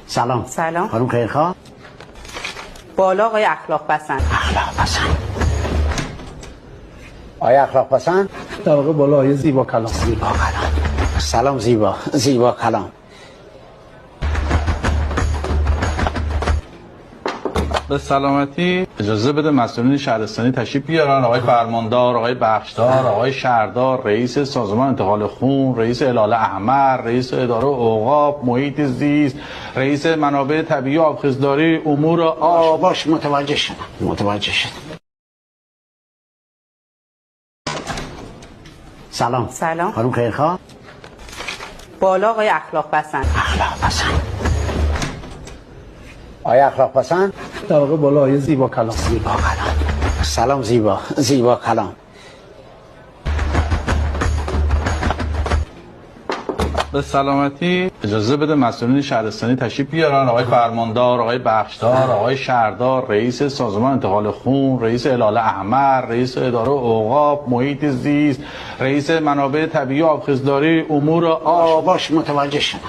سلام. سلام. خانم خیرخواه. بالا آقای اخلاق پسند. اخلاق پسند. آیا اخلاق پسند؟ طبقه بالا آقای زیبا کلام. زیبا کلام. سلام زیبا کلام. به سلامتی. اجازه بده مسئولین شهرستانی تشریف بیارن. آقای فرماندار، آقای بخشدار، آقای شهردار، رئیس سازمان انتقال خون، رئیس هلال احمر، رئیس اداره اوقاف، محیط زیست، رئیس منابع طبیعی و آبخیزداری، امور آب. باش متوجه شدم. سلام. سلام. خانم خیرخواه. بالا آقای اخلاق پسند. اخلاق پسند. آیا اخلاق پسند؟ طبقه بالا آقای زیبا کلام. زیبا کلام. سلام زیبا کلام. به سلامتی. اجازه بده مسئولین شهرستانی تشریف بیارن. آقای فرماندار، آقای بخشدار، آقای شهردار، رئیس سازمان انتقال خون، رئیس هلال احمر، رئیس اداره اوقاف، محیط زیست، رئیس منابع طبیعی و آبخیزداری، امور آب. باش متوجه شدم.